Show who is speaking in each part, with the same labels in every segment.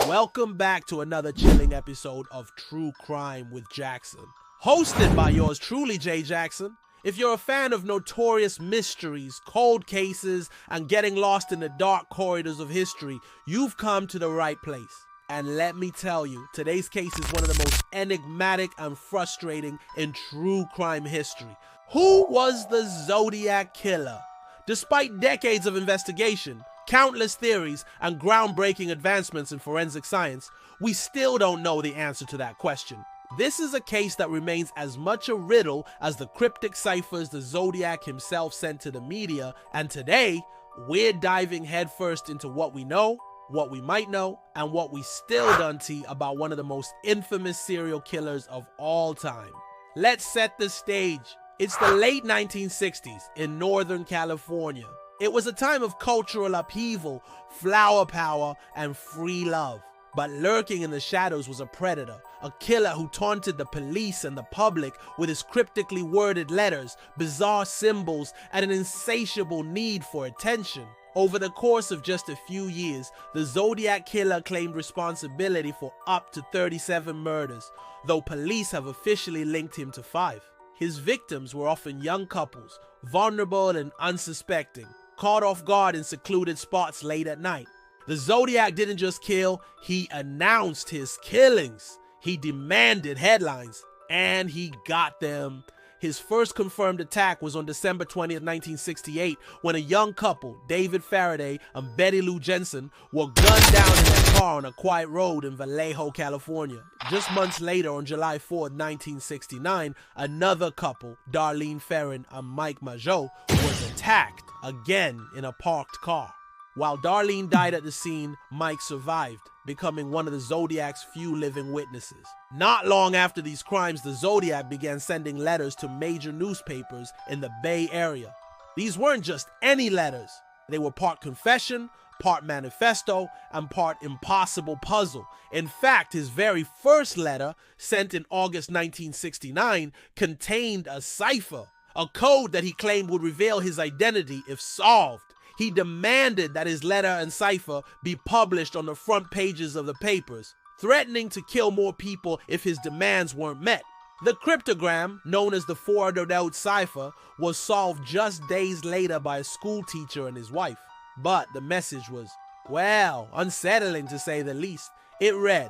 Speaker 1: Welcome back to another chilling episode of True Crime with Jackson. Hosted by yours truly, Jay Jackson. If you're a fan of notorious mysteries, cold cases, and getting lost in the dark corridors of history, you've come to the right place. And let me tell you, today's case is one of the most enigmatic and frustrating in true crime history. Who was the Zodiac Killer? Despite decades of investigation, countless theories, and groundbreaking advancements in forensic science, we still don't know the answer to that question. This is a case that remains as much a riddle as the cryptic ciphers the Zodiac himself sent to the media, and today, we're diving headfirst into what we know, what we might know, and what we still don't see about one of the most infamous serial killers of all time. Let's set the stage. It's the late 1960s in Northern California. It was a time of cultural upheaval, flower power, and free love. But lurking in the shadows was a predator, a killer who taunted the police and the public with his cryptically worded letters, bizarre symbols, and an insatiable need for attention. Over the course of just a few years, the Zodiac Killer claimed responsibility for up to 37 murders, though police have officially linked him to 5. His victims were often young couples, vulnerable and unsuspecting, caught off guard in secluded spots late at night. The Zodiac didn't just kill, he announced his killings. He demanded headlines, and he got them. His first confirmed attack was on December 20th, 1968, when a young couple, David Faraday and Betty Lou Jensen, were gunned down in their car on a quiet road in Vallejo, California. Just months later, on July 4th, 1969, another couple, Darlene Ferrin and Mike Mageau, was attacked, again in a parked car. While Darlene died at the scene, Mike survived, becoming one of the Zodiac's few living witnesses. Not long after these crimes, the Zodiac began sending letters to major newspapers in the Bay Area. These weren't just any letters. They were part confession, part manifesto, and part impossible puzzle. In fact, his very first letter, sent in August 1969, contained a cipher, a code that he claimed would reveal his identity if solved. He demanded that his letter and cipher be published on the front pages of the papers, threatening to kill more people if his demands weren't met. The cryptogram, known as the 400-note cipher, was solved just days later by a school teacher and his wife. But the message was, well, unsettling to say the least. It read,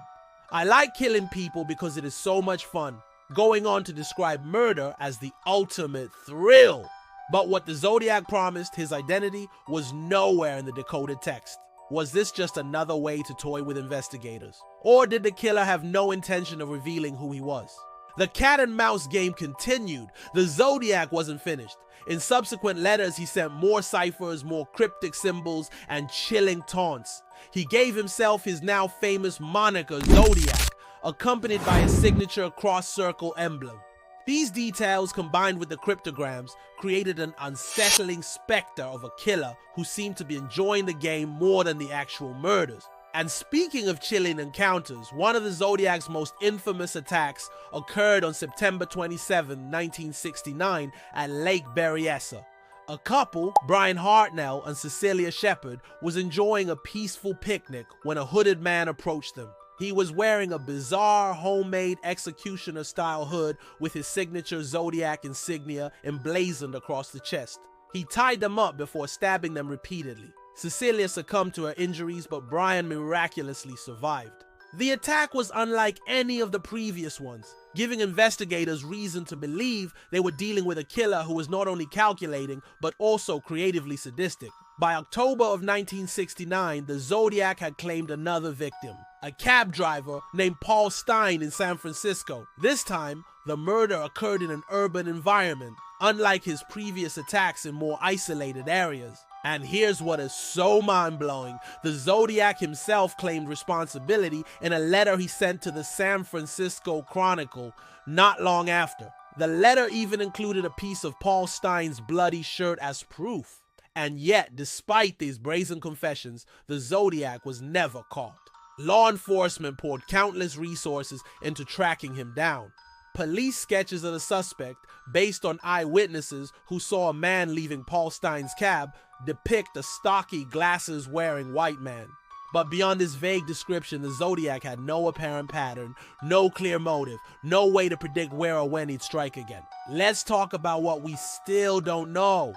Speaker 1: "I like killing people because it is so much fun," going on to describe murder as the ultimate thrill. But what the Zodiac promised, his identity, was nowhere in the decoded text. Was this just another way to toy with investigators? Or did the killer have no intention of revealing who he was? The cat and mouse game continued. The Zodiac wasn't finished. In subsequent letters, he sent more ciphers, more cryptic symbols, and chilling taunts. He gave himself his now famous moniker, Zodiac, accompanied by his signature cross-circle emblem. These details, combined with the cryptograms, created an unsettling specter of a killer who seemed to be enjoying the game more than the actual murders. And speaking of chilling encounters, one of the Zodiac's most infamous attacks occurred on September 27, 1969 at Lake Berryessa. A couple, Brian Hartnell and Cecilia Shepard, was enjoying a peaceful picnic when a hooded man approached them. He was wearing a bizarre homemade executioner-style hood with his signature Zodiac insignia emblazoned across the chest. He tied them up before stabbing them repeatedly. Cecilia succumbed to her injuries, but Brian miraculously survived. The attack was unlike any of the previous ones, giving investigators reason to believe they were dealing with a killer who was not only calculating, but also creatively sadistic. By October of 1969, the Zodiac had claimed another victim, a cab driver named Paul Stein in San Francisco. This time, the murder occurred in an urban environment, unlike his previous attacks in more isolated areas. And here's what is so mind-blowing. The Zodiac himself claimed responsibility in a letter he sent to the San Francisco Chronicle not long after. The letter even included a piece of Paul Stein's bloody shirt as proof. And yet, despite these brazen confessions, the Zodiac was never caught. Law enforcement poured countless resources into tracking him down. Police sketches of the suspect, based on eyewitnesses who saw a man leaving Paul Stein's cab, depict a stocky, glasses-wearing white man. But beyond this vague description, the Zodiac had no apparent pattern, no clear motive, no way to predict where or when he'd strike again. Let's talk about what we still don't know.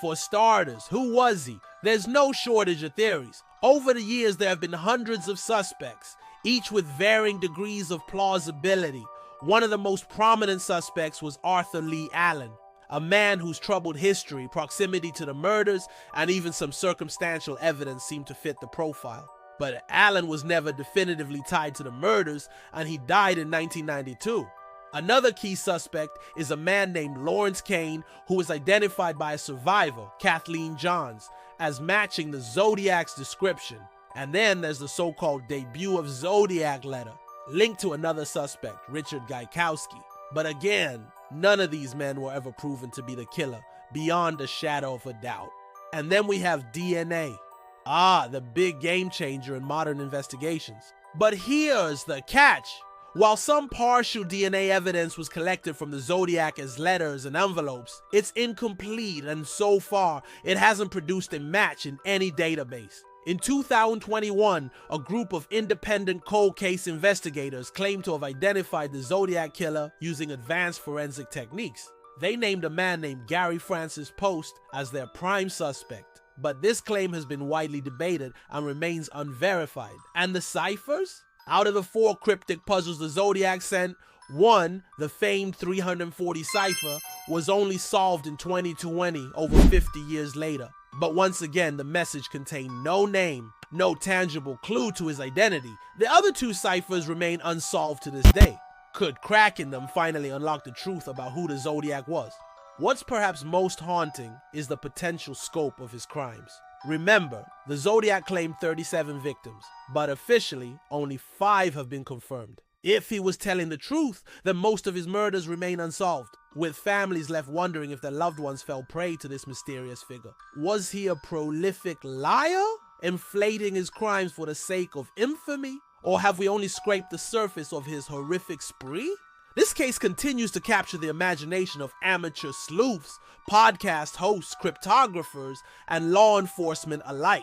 Speaker 1: For starters, who was he? There's no shortage of theories. Over the years, there have been hundreds of suspects, each with varying degrees of plausibility. One of the most prominent suspects was Arthur Lee Allen, a man whose troubled history, proximity to the murders, and even some circumstantial evidence seemed to fit the profile. But Allen was never definitively tied to the murders, and he died in 1992. Another key suspect is a man named Lawrence Kane, who was identified by a survivor, Kathleen Johns, as matching the Zodiac's description. And then there's the so-called debut of Zodiac letter, linked to another suspect, Richard Gaikowski. But again, none of these men were ever proven to be the killer, beyond a shadow of a doubt. And then we have DNA. The big game changer in modern investigations. But here's the catch. While some partial DNA evidence was collected from the Zodiac as letters and envelopes, it's incomplete, and so far, it hasn't produced a match in any database. In 2021, a group of independent cold case investigators claimed to have identified the Zodiac Killer using advanced forensic techniques. They named a man named Gary Francis Post as their prime suspect, but this claim has been widely debated and remains unverified. And the ciphers? Out of the 4 cryptic puzzles the Zodiac sent, one, the famed 340 cipher, was only solved in 2020, over 50 years later. But once again, the message contained no name, no tangible clue to his identity. The other 2 ciphers remain unsolved to this day. Could cracking them finally unlock the truth about who the Zodiac was? What's perhaps most haunting is the potential scope of his crimes. Remember, the Zodiac claimed 37 victims, but officially, only 5 have been confirmed. If he was telling the truth, then most of his murders remain unsolved, with families left wondering if their loved ones fell prey to this mysterious figure. Was he a prolific liar, inflating his crimes for the sake of infamy? Or have we only scraped the surface of his horrific spree? This case continues to capture the imagination of amateur sleuths, podcast hosts, cryptographers, and law enforcement alike.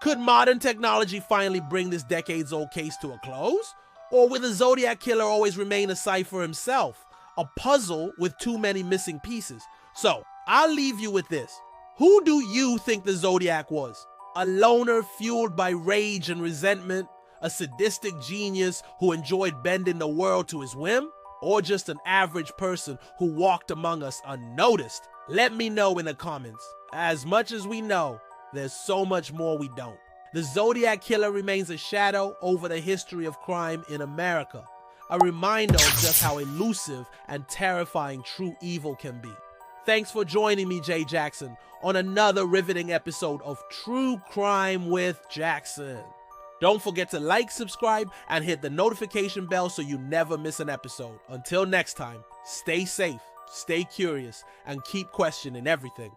Speaker 1: Could modern technology finally bring this decades-old case to a close? Or will the Zodiac Killer always remain a cipher himself, a puzzle with too many missing pieces? So, I'll leave you with this. Who do you think the Zodiac was? A loner fueled by rage and resentment? A sadistic genius who enjoyed bending the world to his whim? Or just an average person who walked among us unnoticed? Let me know in the comments. As much as we know, there's so much more we don't. The Zodiac Killer remains a shadow over the history of crime in America, a reminder of just how elusive and terrifying true evil can be. Thanks for joining me, Jay Jackson, on another riveting episode of True Crime with Jackson. Don't forget to like, subscribe, and hit the notification bell so you never miss an episode. Until next time, stay safe, stay curious, and keep questioning everything.